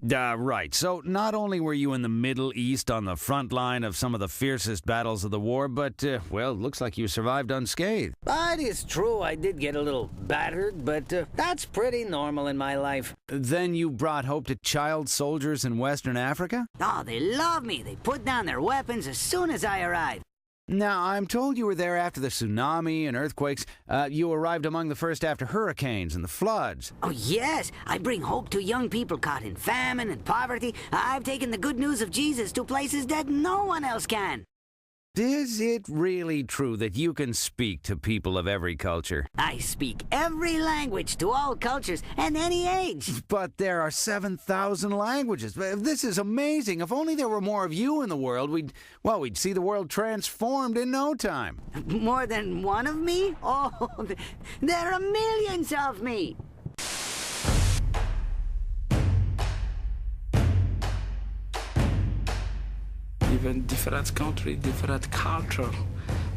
Right. So not only were you in the Middle East on the front line of some of the fiercest battles of the war, but, well, looks like you survived unscathed. But it's true, I did get a little battered, but that's pretty normal in my life. Then you brought hope to child soldiers in Western Africa? Oh, they love me. They put down their weapons as soon as I arrived. Now, I'm told you were there after the tsunami and earthquakes. You arrived among the first after hurricanes and the floods. Oh, yes. I bring hope to young people caught in famine and poverty. I've taken the good news of Jesus to places that no one else can. Is it really true that you can speak to people of every culture? I speak every language to all cultures and any age. But there are 7,000 languages. This is amazing. If only there were more of you in the world, we'd see the world transformed in no time. More than one of me? Oh, there are millions of me. Even different country, different culture.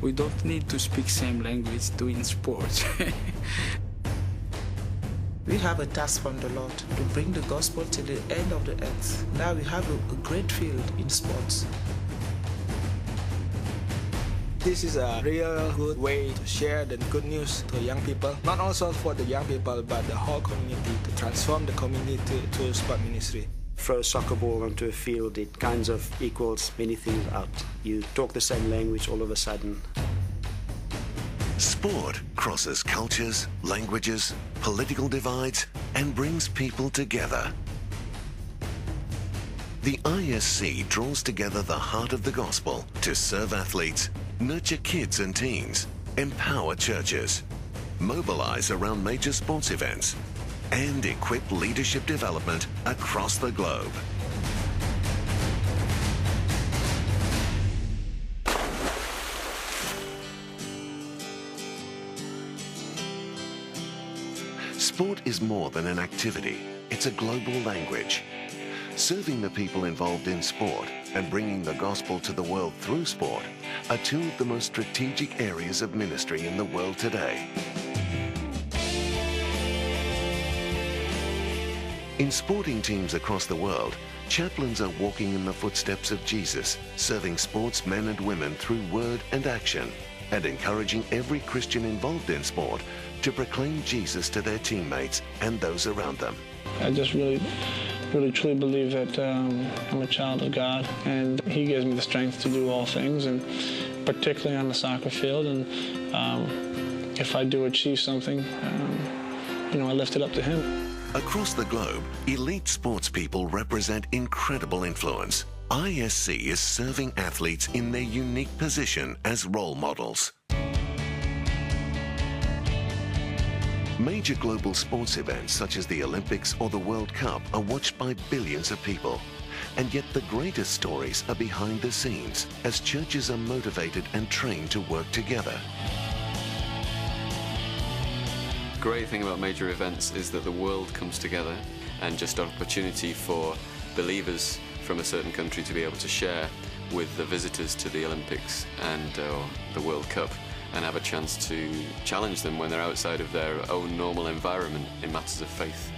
We don't need to speak same language doing sports. We have a task from the Lord to bring the gospel to the end of the earth. Now we have a great field in sports. This is a real good way to share the good news to young people. Not also for the young people, but the whole community, to transform the community to sport ministry. Throw a soccer ball onto a field, it kind of equals many things out. You talk the same language all of a sudden. Sport crosses cultures, languages, political divides, and brings people together. The ISC draws together the heart of the gospel to serve athletes, nurture kids and teens, empower churches, mobilize around major sports events, and equip leadership development across the globe. Sport is more than an activity, it's a global language. Serving the people involved in sport and bringing the gospel to the world through sport are two of the most strategic areas of ministry in the world today. In sporting teams across the world, chaplains are walking in the footsteps of Jesus, serving sportsmen and women through word and action, and encouraging every Christian involved in sport to proclaim Jesus to their teammates and those around them. I just really truly believe that I'm a child of God, and He gives me the strength to do all things, and particularly on the soccer field. And if I do achieve something, I lift it up to Him. Across the globe, elite sports people represent incredible influence. ISC is serving athletes in their unique position as role models. Major global sports events such as the Olympics or the World Cup are watched by billions of people. And yet the greatest stories are behind the scenes as churches are motivated and trained to work together. The great thing about major events is that the world comes together, and just an opportunity for believers from a certain country to be able to share with the visitors to the Olympics and the World Cup, and have a chance to challenge them when they're outside of their own normal environment in matters of faith.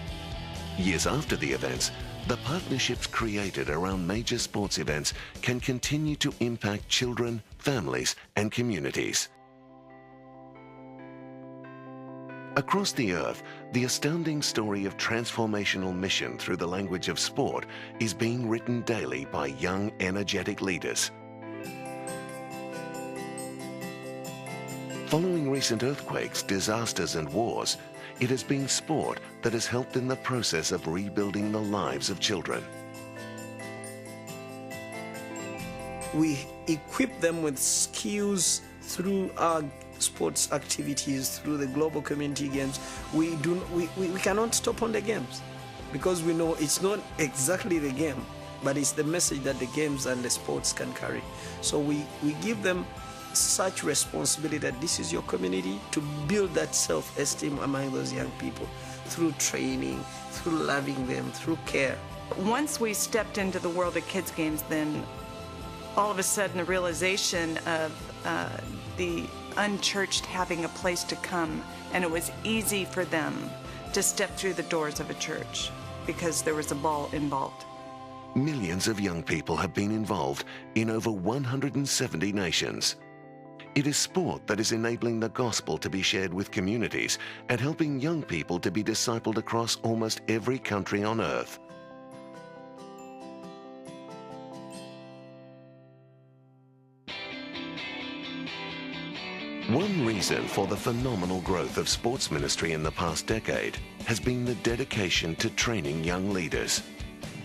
Years after the events, the partnerships created around major sports events can continue to impact children, families, and communities. Across the earth, the astounding story of transformational mission through the language of sport is being written daily by young, energetic leaders. Following recent earthquakes, disasters, and wars, it has been sport that has helped in the process of rebuilding the lives of children. We equip them with skills through our sports activities, through the global community games. We cannot stop on the games, because we know it's not exactly the game, but it's the message that the games and the sports can carry. So we give them such responsibility that this is your community, to build that self-esteem among those young people through training, through loving them, through care. Once we stepped into the world of kids games, then all of a sudden the realization of the unchurched having a place to come, and it was easy for them to step through the doors of a church. because there was a ball involved. Millions of young people have been involved in over 170 nations. It is sport that is enabling the gospel to be shared with communities and helping young people to be discipled across almost every country on earth. One reason for the phenomenal growth of sports ministry in the past decade has been the dedication to training young leaders.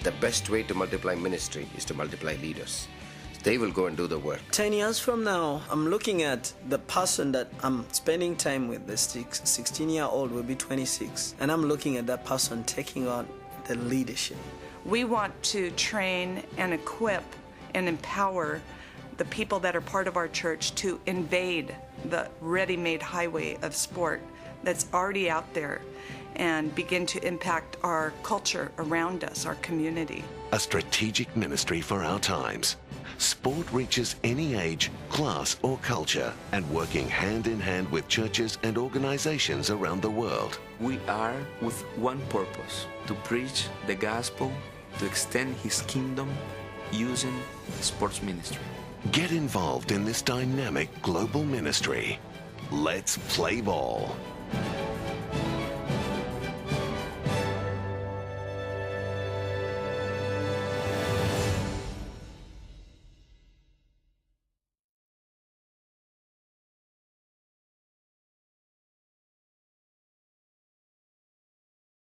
The best way to multiply ministry is to multiply leaders. They will go and do the work. 10 years from now, I'm looking at the person that I'm spending time with, the 16-year-old will be 26, and I'm looking at that person taking on the leadership. We want to train and equip and empower the people that are part of our church to invade the ready-made highway of sport that's already out there and begin to impact our culture around us, our community. A strategic ministry for our times. Sport reaches any age, class or culture, and working hand in hand with churches and organizations around the world. We are with one purpose, to preach the gospel, to extend his kingdom using sports ministry. Get involved in this dynamic global ministry. Let's play ball.